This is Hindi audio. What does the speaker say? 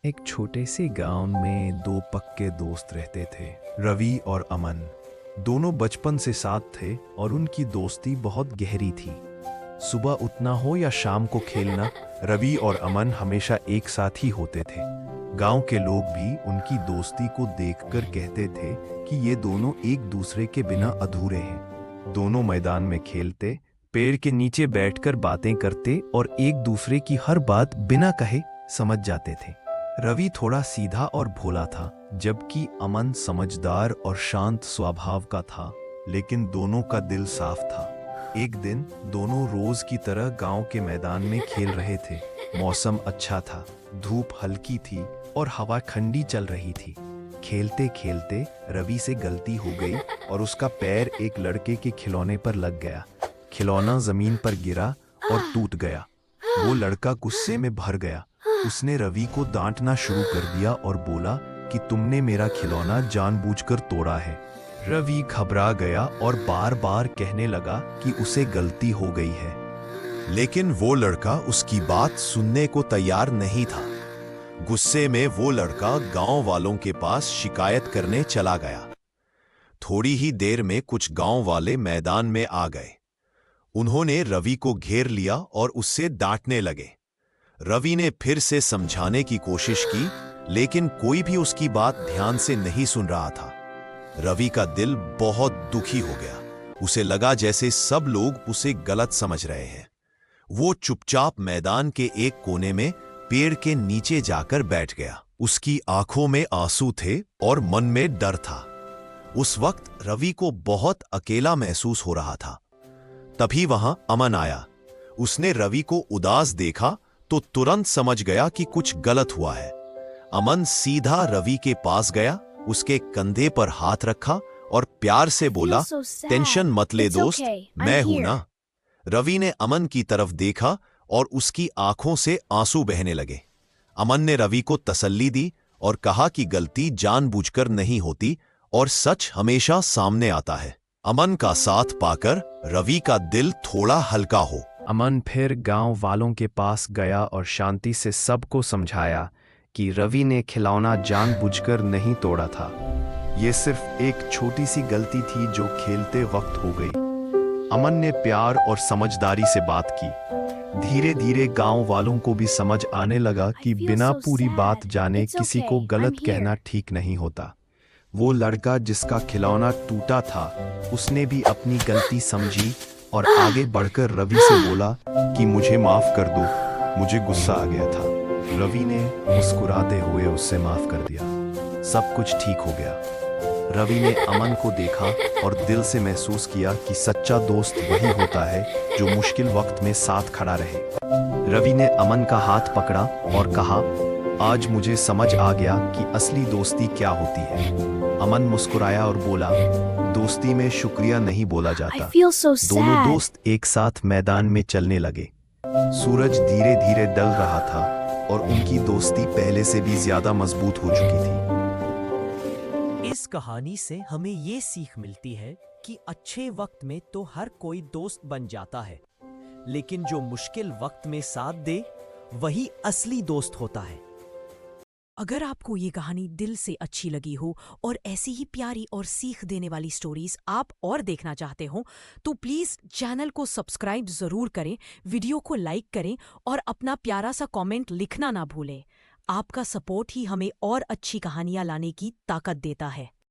एक छोटे से गांव में दो पक्के दोस्त रहते थे, रवि और अमन। दोनों बचपन से साथ थे और उनकी दोस्ती बहुत गहरी थी। सुबह उठना हो या शाम को खेलना, रवि और अमन हमेशा एक साथ ही होते थे। गांव के लोग भी उनकी दोस्ती को देखकर कहते थे कि ये दोनों एक दूसरे के बिना अधूरे हैं। दोनों मैदान में खेलते, पेड़ के नीचे बैठकर बातें करते और एक दूसरे की हर बात बिना कहे समझ जाते थे। रवि थोड़ा सीधा और भोला था, जबकि अमन समझदार और शांत स्वभाव का था, लेकिन दोनों का दिल साफ था। एक दिन दोनों रोज की तरह गांव के मैदान में खेल रहे थे। मौसम अच्छा था, धूप हल्की थी और हवा ठंडी चल रही थी। खेलते खेलते रवि से गलती हो गई और उसका पैर एक लड़के के खिलौने पर लग गया। खिलौना जमीन पर गिरा और टूट गया। वो लड़का गुस्से में भर गया। उसने रवि को डांटना शुरू कर दिया और बोला कि तुमने मेरा खिलौना जानबूझकर तोड़ा है। रवि घबरा गया और बार बार कहने लगा कि उसे गलती हो गई है, लेकिन वो लड़का उसकी बात सुनने को तैयार नहीं था। गुस्से में वो लड़का गांव वालों के पास शिकायत करने चला गया। थोड़ी ही देर में कुछ गांव वाले मैदान में आ गए। उन्होंने रवि को घेर लिया और उससे डांटने लगे। रवि ने फिर से समझाने की कोशिश की, लेकिन कोई भी उसकी बात ध्यान से नहीं सुन रहा था। रवि का दिल बहुत दुखी हो गया। उसे लगा जैसे सब लोग उसे गलत समझ रहे हैं। वो चुपचाप मैदान के एक कोने में पेड़ के नीचे जाकर बैठ गया। उसकी आंखों में आंसू थे और मन में डर था। उस वक्त रवि को बहुत अकेला महसूस हो रहा था। तभी वहां अमन आया। उसने रवि को उदास देखा तो तुरंत समझ गया कि कुछ गलत हुआ है। अमन सीधा रवि के पास गया, उसके कंधे पर हाथ रखा और प्यार से बोला, टेंशन मत ले दोस्त, मैं हूं ना। रवि ने अमन की तरफ देखा और उसकी आंखों से आंसू बहने लगे। अमन ने रवि को तसल्ली दी और कहा कि गलती जानबूझकर नहीं होती और सच हमेशा सामने आता है। अमन का साथ पाकर रवि का दिल थोड़ा हल्का हो। अमन फिर गांव वालों के पास गया और शांति से सबको समझाया कि रवि ने खिलौना जानबूझकर नहीं तोड़ा था। ये सिर्फ एक छोटी सी गलती थी जो खेलते वक्त हो गई। अमन ने प्यार और समझदारी से बात की। धीरे धीरे गांव वालों को भी समझ आने लगा कि बिना पूरी बात जाने किसी को गलत कहना ठीक नहीं होता। वो लड़का जिसका खिलौना टूटा था, उसने भी अपनी गलती समझी और आगे बढ़कर रवि से बोला कि मुझे माफ कर दो, मुझे गुस्सा आ गया था। रवि ने मुस्कुराते हुए उससे माफ कर दिया। सब कुछ ठीक हो गया। रवि ने अमन को देखा और दिल से महसूस किया कि सच्चा दोस्त वही होता है जो मुश्किल वक्त में साथ खड़ा रहे। रवि ने अमन का हाथ पकड़ा और कहा, आज मुझे समझ आ गया कि असली दोस्ती क्या होती है। अमन मुस्कुराया और बोला, दोस्ती में शुक्रिया नहीं बोला जाता। दोनों दोस्त एक साथ मैदान में चलने लगे। सूरज धीरे धीरे ढल रहा था और उनकी दोस्ती पहले से भी ज्यादा मजबूत हो चुकी थी। इस कहानी से हमें ये सीख मिलती है कि अच्छे वक्त में तो हर कोई दोस्त बन जाता है, लेकिन जो मुश्किल वक्त में साथ दे वही असली दोस्त होता है। अगर आपको ये कहानी दिल से अच्छी लगी हो और ऐसी ही प्यारी और सीख देने वाली स्टोरीज आप और देखना चाहते हो तो प्लीज चैनल को सब्सक्राइब जरूर करें, वीडियो को लाइक करें और अपना प्यारा सा कमेंट लिखना ना भूलें। आपका सपोर्ट ही हमें और अच्छी कहानियां लाने की ताकत देता है।